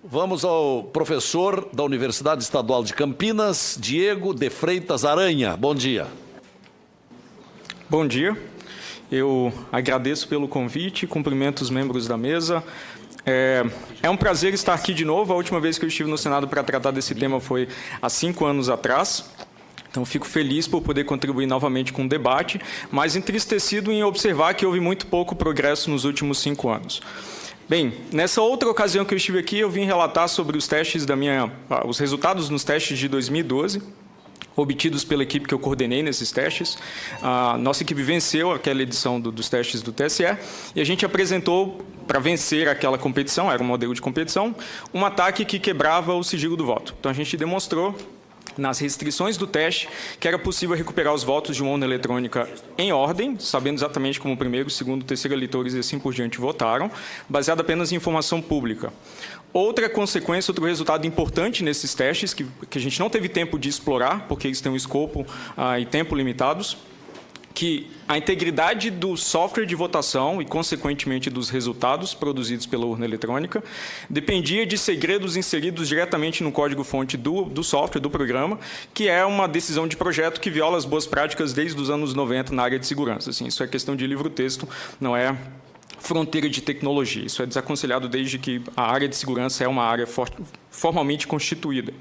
Vamos ao professor da Universidade Estadual de Campinas, Diego de Freitas Aranha. Bom dia. Bom dia. Eu agradeço pelo convite, cumprimento os membros da mesa. É um prazer estar aqui de novo. A última vez que eu estive no Senado para tratar desse tema foi há 5 anos atrás. Então, fico feliz por poder contribuir novamente com o debate, mas entristecido em observar que houve muito pouco progresso nos últimos 5 anos. Bem, nessa outra ocasião que eu estive aqui, eu vim relatar sobre os testes os resultados nos testes de 2012, obtidos pela equipe que eu coordenei nesses testes. A nossa equipe venceu aquela edição dos testes do TSE e a gente apresentou, para vencer aquela competição, era um modelo de competição, um ataque que quebrava o sigilo do voto. Então, a gente demonstrou, nas restrições do teste, que era possível recuperar os votos de uma urna eletrônica em ordem, sabendo exatamente como o primeiro, segundo, terceiro eleitores e assim por diante votaram, baseado apenas em informação pública. Outra consequência, outro resultado importante nesses testes, que a gente não teve tempo de explorar, porque eles têm um escopo e tempo limitados, que a integridade do software de votação e, consequentemente, dos resultados produzidos pela urna eletrônica dependia de segredos inseridos diretamente no código-fonte do software, do programa, que é uma decisão de projeto que viola as boas práticas desde os anos 90 na área de segurança. Assim, isso é questão de livro-texto, não é fronteira de tecnologia. Isso é desaconselhado desde que a área de segurança é uma área formalmente constituída.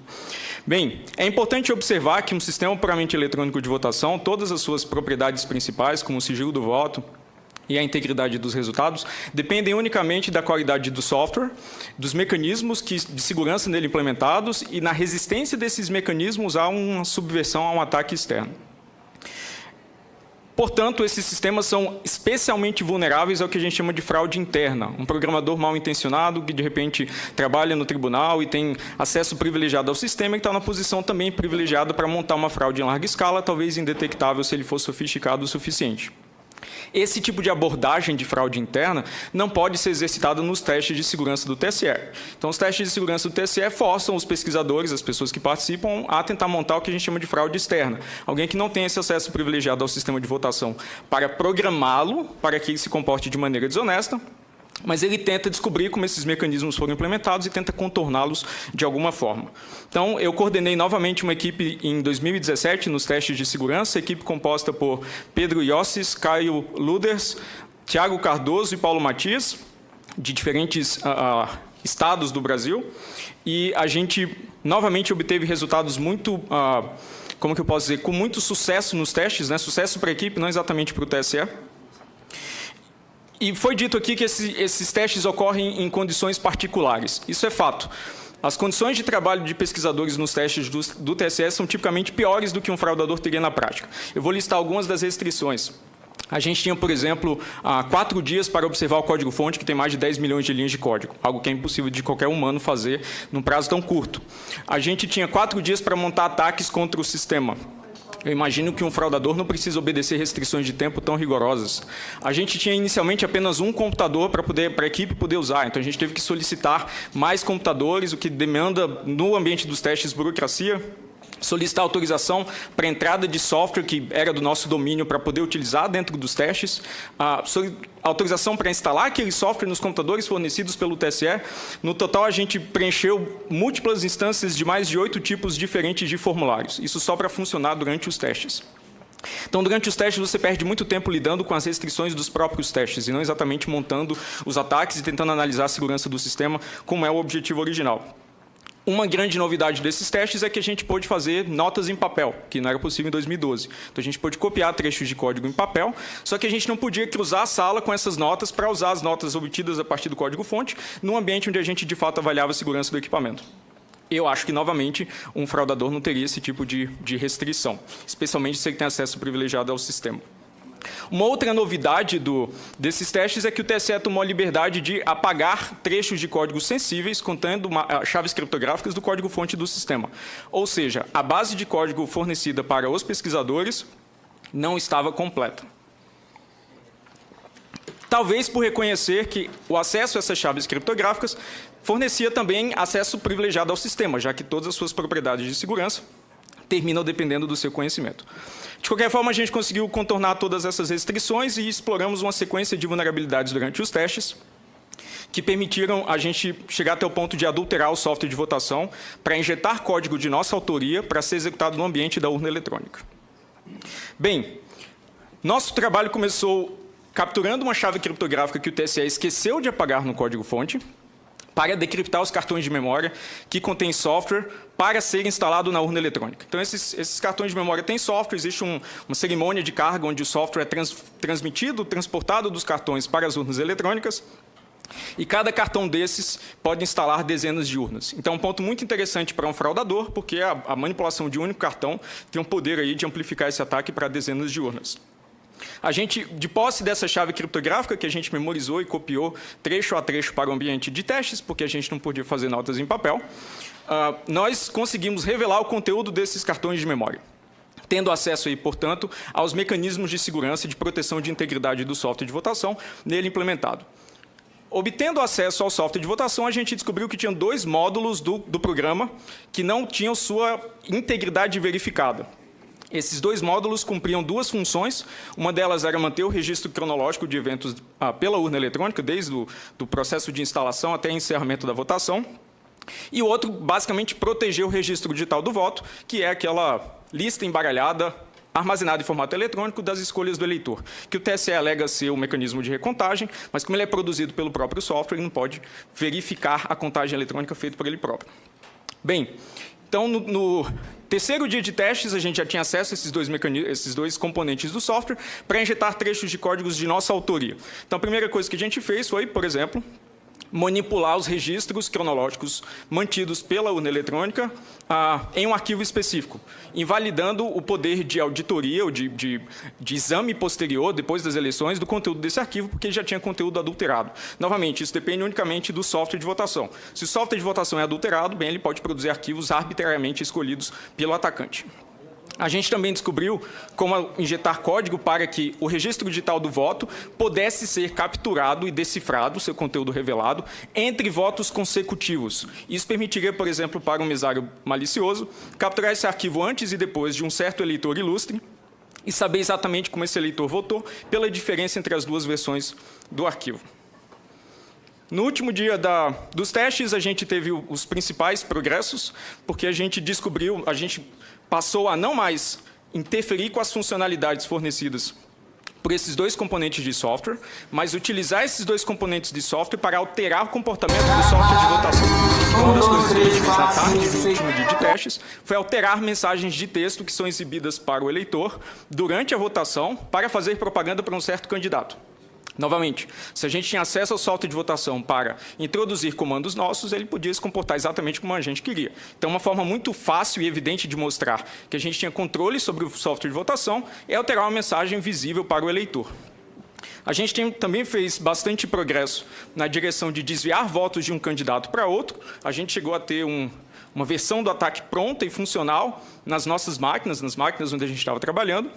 Bem, é importante observar que um sistema puramente eletrônico de votação, todas as suas propriedades principais, como o sigilo do voto e a integridade dos resultados, dependem unicamente da qualidade do software, dos mecanismos de segurança nele implementados e na resistência desses mecanismos a uma subversão, a um ataque externo. Portanto, esses sistemas são especialmente vulneráveis ao que a gente chama de fraude interna. Um programador mal intencionado que, de repente, trabalha no tribunal e tem acesso privilegiado ao sistema e está na posição também privilegiada para montar uma fraude em larga escala, talvez indetectável se ele for sofisticado o suficiente. Esse tipo de abordagem de fraude interna não pode ser exercitada nos testes de segurança do TSE. Então, os testes de segurança do TSE forçam os pesquisadores, as pessoas que participam, a tentar montar o que a gente chama de fraude externa. Alguém que não tem esse acesso privilegiado ao sistema de votação para programá-lo, para que ele se comporte de maneira desonesta, mas ele tenta descobrir como esses mecanismos foram implementados e tenta contorná-los de alguma forma. Então, eu coordenei novamente uma equipe em 2017 nos testes de segurança, equipe composta por Pedro Iossis, Caio Luders, Tiago Cardoso e Paulo Matias, de diferentes estados do Brasil, e a gente novamente obteve resultados muito, como que eu posso dizer, com muito sucesso nos testes, né? Sucesso para a equipe, não exatamente para o TSE. E foi dito aqui que esses testes ocorrem em condições particulares. Isso é fato. As condições de trabalho de pesquisadores nos testes do TSE são tipicamente piores do que um fraudador teria na prática. Eu vou listar algumas das restrições. A gente tinha, por exemplo, 4 dias para observar o código-fonte, que tem mais de 10 milhões de linhas de código, algo que é impossível de qualquer humano fazer num prazo tão curto. A gente tinha 4 dias para montar ataques contra o sistema. Eu imagino que um fraudador não precisa obedecer restrições de tempo tão rigorosas. A gente tinha inicialmente apenas um computador para a equipe poder usar, então a gente teve que solicitar mais computadores, o que demanda, no ambiente dos testes, burocracia, solicitar autorização para entrada de software que era do nosso domínio para poder utilizar dentro dos testes, autorização para instalar aquele software nos computadores fornecidos pelo TSE. No total, a gente preencheu múltiplas instâncias de mais de 8 tipos diferentes de formulários. Isso só para funcionar durante os testes. Então, durante os testes, você perde muito tempo lidando com as restrições dos próprios testes e não exatamente montando os ataques e tentando analisar a segurança do sistema, como é o objetivo original. Uma grande novidade desses testes é que a gente pôde fazer notas em papel, que não era possível em 2012. Então, a gente pôde copiar trechos de código em papel, só que a gente não podia cruzar a sala com essas notas para usar as notas obtidas a partir do código-fonte num ambiente onde a gente, de fato, avaliava a segurança do equipamento. Eu acho que, novamente, um fraudador não teria esse tipo de restrição, especialmente se ele tem acesso privilegiado ao sistema. Uma outra novidade desses testes é que o TSE tomou a liberdade de apagar trechos de códigos sensíveis contendo chaves criptográficas do código-fonte do sistema. Ou seja, a base de código fornecida para os pesquisadores não estava completa. Talvez por reconhecer que o acesso a essas chaves criptográficas fornecia também acesso privilegiado ao sistema, já que todas as suas propriedades de segurança terminam dependendo do seu conhecimento. De qualquer forma, a gente conseguiu contornar todas essas restrições e exploramos uma sequência de vulnerabilidades durante os testes, que permitiram a gente chegar até o ponto de adulterar o software de votação para injetar código de nossa autoria para ser executado no ambiente da urna eletrônica. Bem, nosso trabalho começou capturando uma chave criptográfica que o TSE esqueceu de apagar no código-fonte para decriptar os cartões de memória que contêm software para ser instalado na urna eletrônica. Então, esses cartões de memória têm software, existe uma cerimônia de carga onde o software é transmitido, transportado dos cartões para as urnas eletrônicas, e cada cartão desses pode instalar dezenas de urnas. Então, um ponto muito interessante para um fraudador, porque a manipulação de um único cartão tem um poder aí de amplificar esse ataque para dezenas de urnas. A gente, de posse dessa chave criptográfica, que a gente memorizou e copiou trecho a trecho para o ambiente de testes, porque a gente não podia fazer notas em papel, nós conseguimos revelar o conteúdo desses cartões de memória, tendo acesso, aí, portanto, aos mecanismos de segurança e de proteção de integridade do software de votação nele implementado. Obtendo acesso ao software de votação, a gente descobriu que tinha 2 módulos do programa que não tinham sua integridade verificada. Esses 2 módulos cumpriam 2 funções. Uma delas era manter o registro cronológico de eventos pela urna eletrônica, desde o processo de instalação até o encerramento da votação. E o outro, basicamente, proteger o registro digital do voto, que é aquela lista embaralhada, armazenada em formato eletrônico das escolhas do eleitor, que o TSE alega ser o mecanismo de recontagem, mas como ele é produzido pelo próprio software, ele não pode verificar a contagem eletrônica feita por ele próprio. Bem, então, no terceiro dia de testes, a gente já tinha acesso a esses dois componentes do software para injetar trechos de códigos de nossa autoria. Então, a primeira coisa que a gente fez foi, por exemplo, manipular os registros cronológicos mantidos pela urna eletrônica em um arquivo específico, invalidando o poder de auditoria ou de exame posterior, depois das eleições, do conteúdo desse arquivo, porque ele já tinha conteúdo adulterado. Novamente, isso depende unicamente do software de votação. Se o software de votação é adulterado, bem, ele pode produzir arquivos arbitrariamente escolhidos pelo atacante. A gente também descobriu como injetar código para que o registro digital do voto pudesse ser capturado e decifrado, seu conteúdo revelado, entre votos consecutivos. Isso permitiria, por exemplo, para um mesário malicioso, capturar esse arquivo antes e depois de um certo eleitor ilustre e saber exatamente como esse eleitor votou pela diferença entre as 2 versões do arquivo. No último dia dos testes, a gente teve os principais progressos, porque a gente descobriu, a gente passou a não mais interferir com as funcionalidades fornecidas por esses 2 componentes de software, mas utilizar esses 2 componentes de software para alterar o comportamento do software de votação. Uma das coisas que a gente fez na tarde do último dia de testes foi alterar mensagens de texto que são exibidas para o eleitor durante a votação para fazer propaganda para um certo candidato. Novamente, se a gente tinha acesso ao software de votação para introduzir comandos nossos, ele podia se comportar exatamente como a gente queria. Então, uma forma muito fácil e evidente de mostrar que a gente tinha controle sobre o software de votação é alterar uma mensagem visível para o eleitor. A gente também fez bastante progresso na direção de desviar votos de um candidato para outro. A gente chegou a ter uma versão do ataque pronta e funcional nas nossas máquinas, nas máquinas onde a gente estava trabalhando.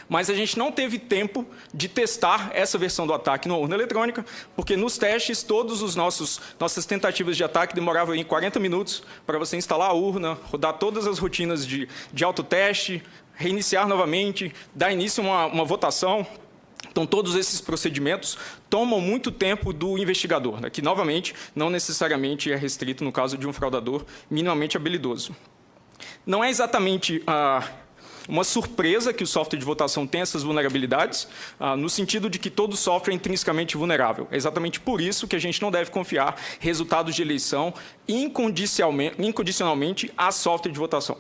Mas a gente não teve tempo de testar essa versão do ataque na urna eletrônica, porque nos testes, todas as nossas tentativas de ataque demoravam em 40 minutos para você instalar a urna, rodar todas as rotinas de autoteste, reiniciar novamente, dar início a uma votação. Então, todos esses procedimentos tomam muito tempo do investigador, né, que, novamente, não necessariamente é restrito no caso de um fraudador minimamente habilidoso. Não é exatamente uma surpresa que o software de votação tem essas vulnerabilidades, no sentido de que todo software é intrinsecamente vulnerável. É exatamente por isso que a gente não deve confiar resultados de eleição incondicionalmente a software de votação,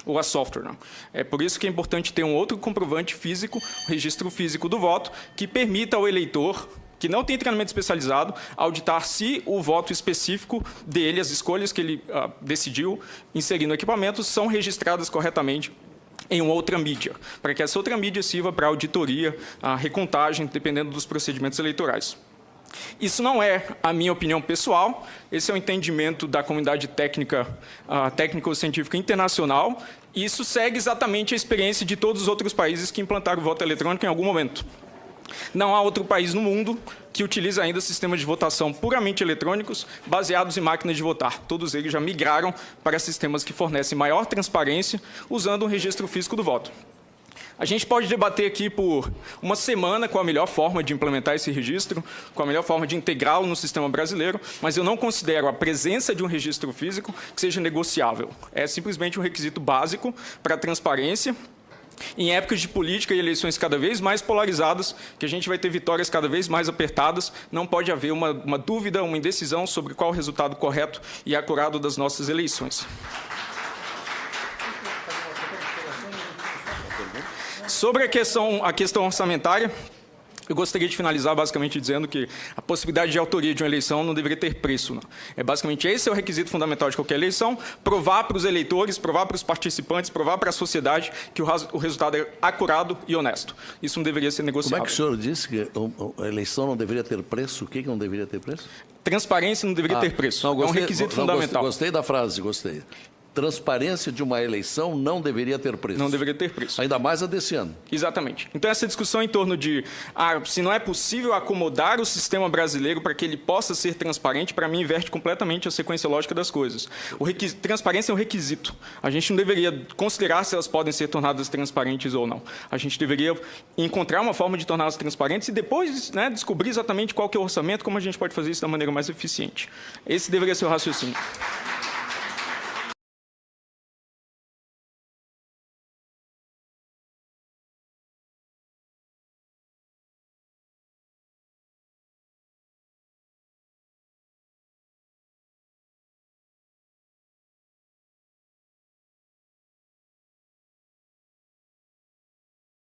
ou a software. Não. É por isso que é importante ter um outro comprovante físico, o registro físico do voto, que permita ao eleitor, que não tem treinamento especializado, auditar se o voto específico dele, as escolhas que ele decidiu inserir no equipamento, são registradas corretamente em uma outra mídia, para que essa outra mídia sirva para auditoria, a recontagem, dependendo dos procedimentos eleitorais. Isso não é a minha opinião pessoal, esse é o entendimento da comunidade técnico-científica internacional, e isso segue exatamente a experiência de todos os outros países que implantaram o voto eletrônico em algum momento. Não há outro país no mundo que utilize ainda sistemas de votação puramente eletrônicos, baseados em máquinas de votar. Todos eles já migraram para sistemas que fornecem maior transparência, usando um registro físico do voto. A gente pode debater aqui por uma semana qual a melhor forma de implementar esse registro, qual a melhor forma de integrá-lo no sistema brasileiro, mas eu não considero a presença de um registro físico que seja negociável. É simplesmente um requisito básico para a transparência. Em épocas de política e eleições cada vez mais polarizadas, que a gente vai ter vitórias cada vez mais apertadas, não pode haver uma dúvida, uma indecisão sobre qual o resultado correto e acurado das nossas eleições. Sobre a questão orçamentária, eu gostaria de finalizar basicamente dizendo que a possibilidade de autoria de uma eleição não deveria ter preço. Não. Basicamente, esse é o requisito fundamental de qualquer eleição, provar para os eleitores, provar para os participantes, provar para a sociedade que o resultado é acurado e honesto. Isso não deveria ser negociável. Como é que o senhor disse que a eleição não deveria ter preço? O que não deveria ter preço? Transparência não deveria ter preço. Não, gostei, é um requisito fundamental. Gostei da frase, gostei. Transparência de uma eleição não deveria ter preço. Não deveria ter preço. Ainda mais a desse ano. Exatamente. Então, essa discussão em torno de se não é possível acomodar o sistema brasileiro para que ele possa ser transparente, para mim, inverte completamente a sequência lógica das coisas. Transparência é um requisito. A gente não deveria considerar se elas podem ser tornadas transparentes ou não. A gente deveria encontrar uma forma de torná-las transparentes e depois descobrir exatamente qual que é o orçamento, como a gente pode fazer isso da maneira mais eficiente. Esse deveria ser o raciocínio.